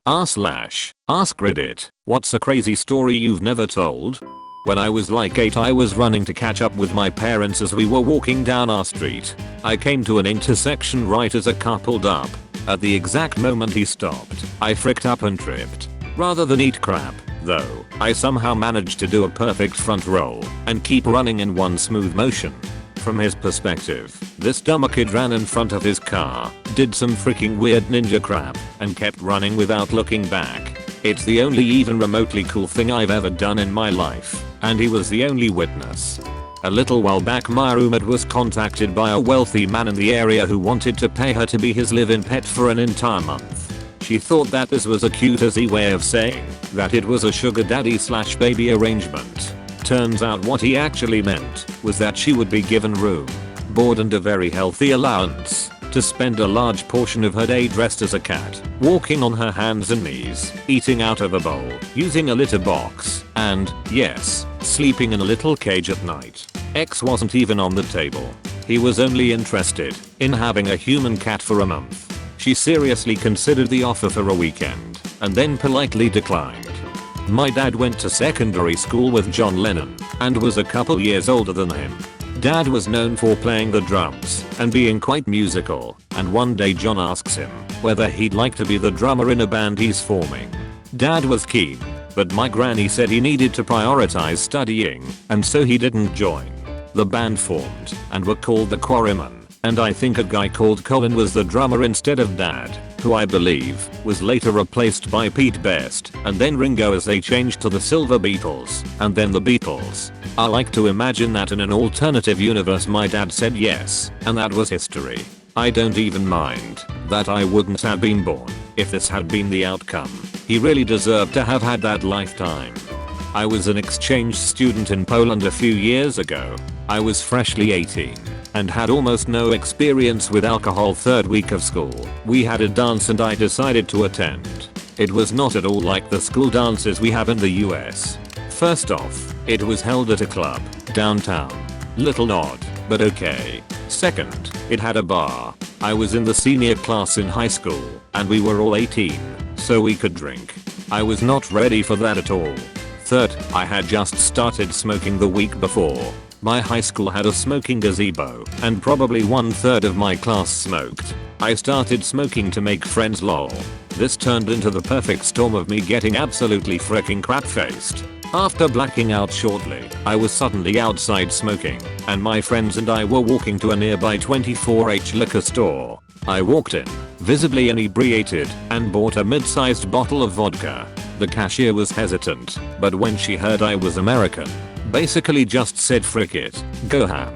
AskReddit, what's a crazy story you've never told? When I was like 8 I was running to catch up with my parents as we were walking down our street. I came to an intersection right as a car pulled up. At the exact moment he stopped, I fricked up and tripped. Rather than eat crap, though, I somehow managed to do a perfect front roll and keep running in one smooth motion. From his perspective, this dumber kid ran in front of his car, did some freaking weird ninja crap, and kept running without looking back. It's the only even remotely cool thing I've ever done in my life, and he was the only witness. A little while back my roommate was contacted by a wealthy man in the area who wanted to pay her to be his live-in pet for an entire month. She thought that this was a cute easy way of saying that it was a sugar daddy / baby arrangement. Turns out what he actually meant was that she would be given room, board and a very healthy allowance to spend a large portion of her day dressed as a cat, walking on her hands and knees, eating out of a bowl, using a litter box, and, yes, sleeping in a little cage at night. X wasn't even on the table. He was only interested in having a human cat for a month. She seriously considered the offer for a weekend, and then politely declined. My dad went to secondary school with John Lennon and was a couple years older than him. Dad was known for playing the drums and being quite musical, and one day John asks him whether he'd like to be the drummer in a band he's forming. Dad was keen, but my granny said he needed to prioritize studying, and so he didn't join. The band formed and were called the Quarrymen, and I think a guy called Colin was the drummer instead of Dad, who I believe was later replaced by Pete Best and then Ringo as they changed to the Silver Beatles and then the Beatles. I like to imagine that in an alternative universe my dad said yes, and that was history. I don't even mind that I wouldn't have been born if this had been the outcome. He really deserved to have had that lifetime. I was an exchange student in Poland a few years ago. I was freshly 18 and had almost no experience with alcohol. Third week of school, we had a dance and I decided to attend. It was not at all like the school dances we have in the US. First off, it was held at a club downtown. Little odd, but okay. Second, it had a bar. I was in the senior class in high school and we were all 18, so we could drink. I was not ready for that at all. Third, I had just started smoking the week before. My high school had a smoking gazebo, and probably 1/3 of my class smoked. I started smoking to make friends lol. This turned into the perfect storm of me getting absolutely fricking crap-faced. After blacking out shortly, I was suddenly outside smoking, and my friends and I were walking to a nearby 24H liquor store. I walked in, visibly inebriated, and bought a mid-sized bottle of vodka. The cashier was hesitant, but when she heard I was American, basically just said frick it, go ham.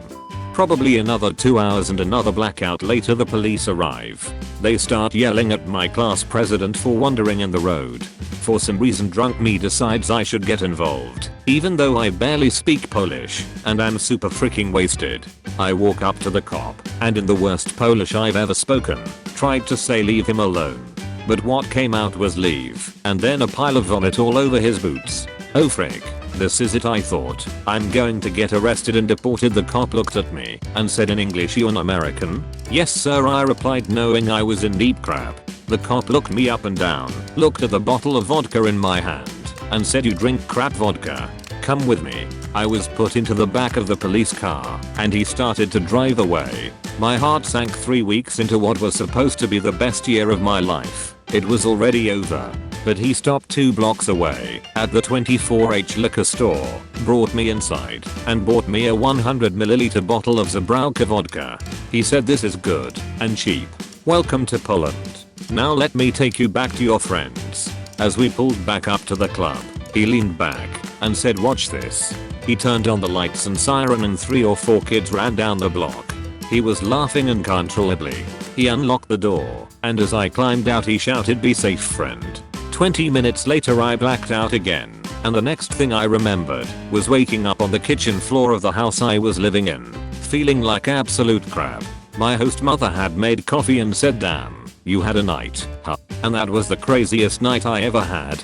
Probably another 2 hours and another blackout later the police arrive. They start yelling at my class president for wandering in the road. For some reason drunk me decides I should get involved, even though I barely speak Polish and I'm super freaking wasted. I walk up to the cop and in the worst Polish I've ever spoken, tried to say leave him alone. But what came out was leave, and then a pile of vomit all over his boots. Oh frick. This is it I thought. I'm going to get arrested and deported. The cop looked at me and said in English, "You an American?" "Yes sir," I replied, knowing I was in deep crap. The cop looked me up and down, looked at the bottle of vodka in my hand, and said, "You drink crap vodka? Come with me." I was put into the back of the police car, and he started to drive away. My heart sank. 3 weeks into what was supposed to be the best year of my life, it was already over. But he stopped 2 blocks away at the 24H liquor store, brought me inside, and bought me a 100ml bottle of Zabrałka vodka. He said, "This is good and cheap. Welcome to Poland. Now let me take you back to your friends." As we pulled back up to the club, he leaned back and said, "Watch this." He turned on the lights and siren and 3 or 4 kids ran down the block. He was laughing uncontrollably. He unlocked the door, and as I climbed out he shouted, "Be safe, friend." 20 minutes later I blacked out again, and the next thing I remembered was waking up on the kitchen floor of the house I was living in, feeling like absolute crap. My host mother had made coffee and said, "Damn, you had a night, huh?" And that was the craziest night I ever had.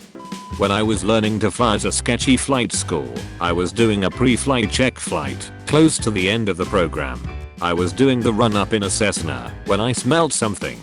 When I was learning to fly at a sketchy flight school, I was doing a pre-flight check flight, close to the end of the program. I was doing the run up in a Cessna when I smelled something.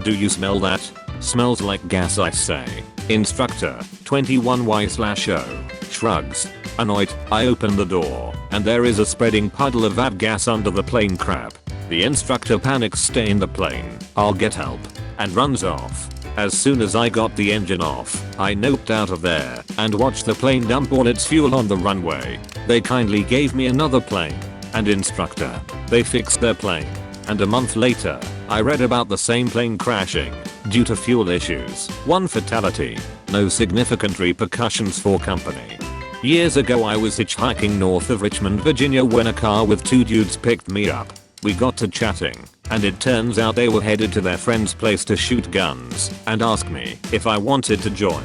Do you smell that? Smells like gas, I say. Instructor, 21Y/O, shrugs. Annoyed, I open the door, and there is a spreading puddle of avgas under the plane crap. The instructor panics, stay in the plane, I'll get help, and runs off. As soon as I got the engine off, I noped out of there and watched the plane dump all its fuel on the runway. They kindly gave me another plane and instructor. They fixed their plane. And a month later, I read about the same plane crashing due to fuel issues. 1 fatality. No significant repercussions for company. Years ago I was hitchhiking north of Richmond, Virginia when a car with 2 dudes picked me up. We got to chatting, and it turns out they were headed to their friend's place to shoot guns and asked me if I wanted to join.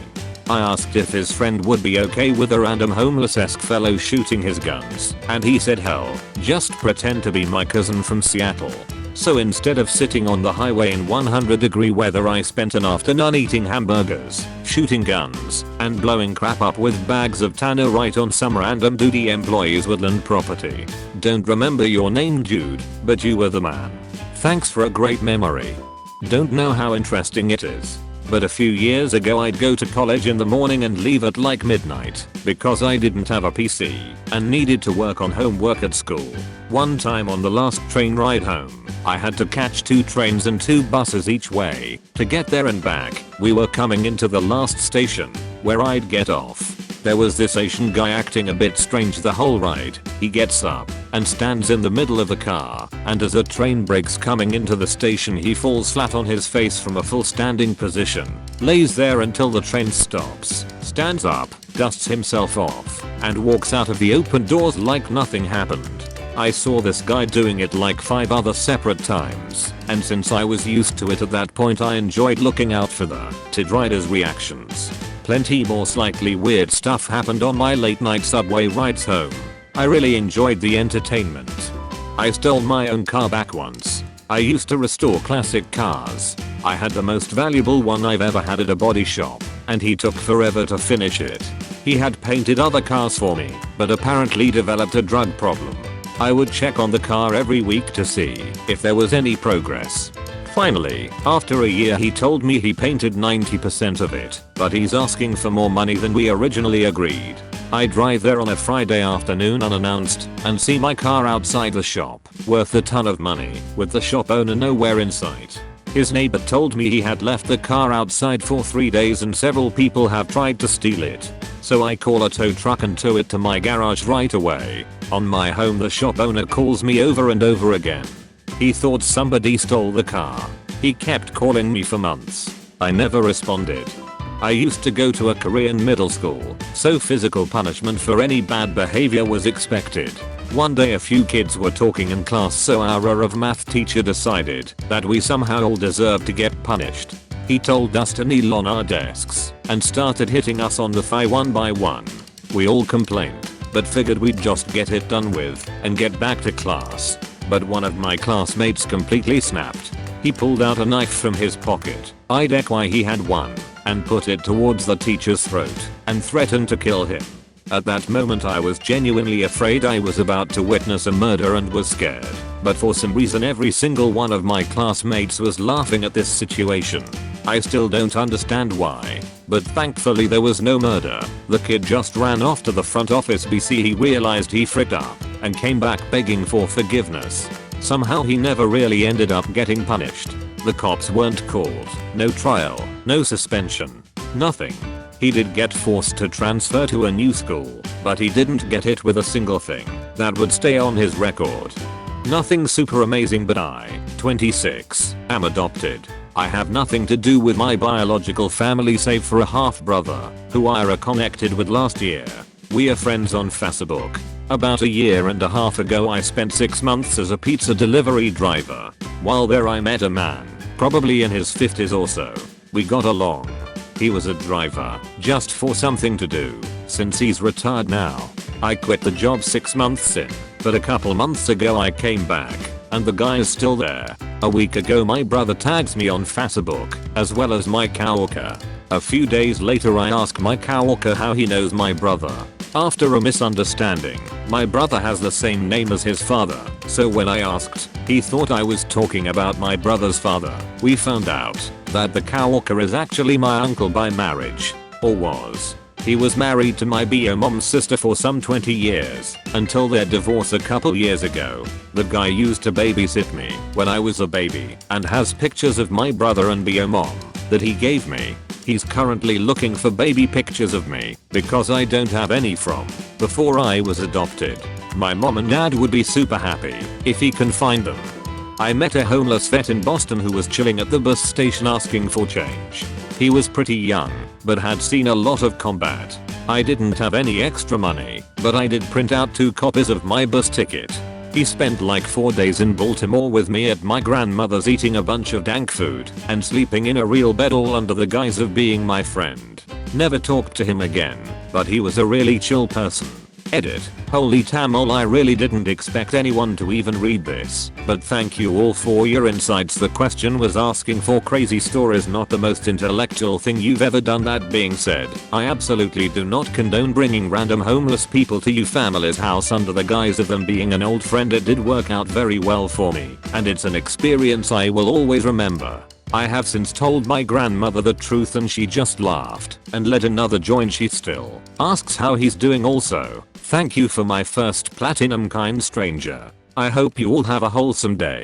I asked if his friend would be okay with a random homeless-esque fellow shooting his guns, and he said hell, just pretend to be my cousin from Seattle. So instead of sitting on the highway in 100-degree weather, I spent an afternoon eating hamburgers, shooting guns, and blowing crap up with bags of tannerite on some random duty employee's woodland property. Don't remember your name, dude, but you were the man. Thanks for a great memory. Don't know how interesting it is, but a few years ago I'd go to college in the morning and leave at like midnight because I didn't have a PC and needed to work on homework at school. One time on the last train ride home, I had to catch 2 trains and 2 buses each way to get there and back. We were coming into the last station where I'd get off. There was this Asian guy acting a bit strange the whole ride. He gets up and stands in the middle of the car, and as a train brakes coming into the station he falls flat on his face from a full standing position, lays there until the train stops, stands up, dusts himself off, and walks out of the open doors like nothing happened. I saw this guy doing it like 5 other separate times, and since I was used to it at that point I enjoyed looking out for the riders' reactions. Plenty more slightly weird stuff happened on my late night subway rides home. I really enjoyed the entertainment. I stole my own car back once. I used to restore classic cars. I had the most valuable one I've ever had at a body shop, and he took forever to finish it. He had painted other cars for me, but apparently developed a drug problem. I would check on the car every week to see if there was any progress. Finally, after a year he told me he painted 90% of it, but he's asking for more money than we originally agreed. I drive there on a Friday afternoon unannounced and see my car outside the shop, worth a ton of money, with the shop owner nowhere in sight. His neighbor told me he had left the car outside for 3 days and several people have tried to steal it. So I call a tow truck and tow it to my garage right away. On my home the shop owner calls me over and over again. He thought somebody stole the car. He kept calling me for months. I never responded. I used to go to a Korean middle school, so physical punishment for any bad behavior was expected. One day a few kids were talking in class, so our of math teacher decided that we somehow all deserved to get punished. He told us to kneel on our desks and started hitting us on the thigh one by one. We all complained, but figured we'd just get it done with and get back to class. But one of my classmates completely snapped. He pulled out a knife from his pocket, eyed why he had one, and put it towards the teacher's throat and threatened to kill him. At that moment I was genuinely afraid I was about to witness a murder and was scared. But for some reason every single one of my classmates was laughing at this situation. I still don't understand why, but thankfully there was no murder. The kid just ran off to the front office BC he realized he fricked up and came back begging for forgiveness. Somehow he never really ended up getting punished. The cops weren't called, no trial, no suspension, nothing. He did get forced to transfer to a new school, but he didn't get hit with a single thing that would stay on his record. Nothing super amazing, but I, 26, am adopted. I have nothing to do with my biological family save for a half brother, who I reconnected with last year. We are friends on Facebook. About a year and a half ago I spent 6 months as a pizza delivery driver. While there I met a man, probably in his 50s or so. We got along. He was a driver, just for something to do, since he's retired now. I quit the job 6 months in, but a couple months ago I came back, and the guy is still there. A week ago my brother tags me on Facebook, as well as my coworker. A few days later I ask my coworker how he knows my brother. After a misunderstanding, my brother has the same name as his father, so when I asked, he thought I was talking about my brother's father. We found out that the coworker is actually my uncle by marriage. Or was. He was married to my bio mom's sister for some 20 years, until their divorce a couple years ago. The guy used to babysit me when I was a baby and has pictures of my brother and bio mom that he gave me. He's currently looking for baby pictures of me because I don't have any from before I was adopted. My mom and dad would be super happy if he can find them. I met a homeless vet in Boston who was chilling at the bus station asking for change. He was pretty young, but had seen a lot of combat. I didn't have any extra money, but I did print out 2 copies of my bus ticket. He spent like 4 days in Baltimore with me at my grandmother's eating a bunch of dank food and sleeping in a real bed all under the guise of being my friend. Never talked to him again, but he was a really chill person. Edit. Holy Tamil, I really didn't expect anyone to even read this, but thank you all for your insights. The question was asking for crazy stories, not the most intellectual thing you've ever done. That being said, I absolutely do not condone bringing random homeless people to your family's house under the guise of them being an old friend. It did work out very well for me, and it's an experience I will always remember. I have since told my grandmother the truth and she just laughed and let another join. She still asks how he's doing. Also, thank you for my first platinum, kind stranger. I hope you all have a wholesome day.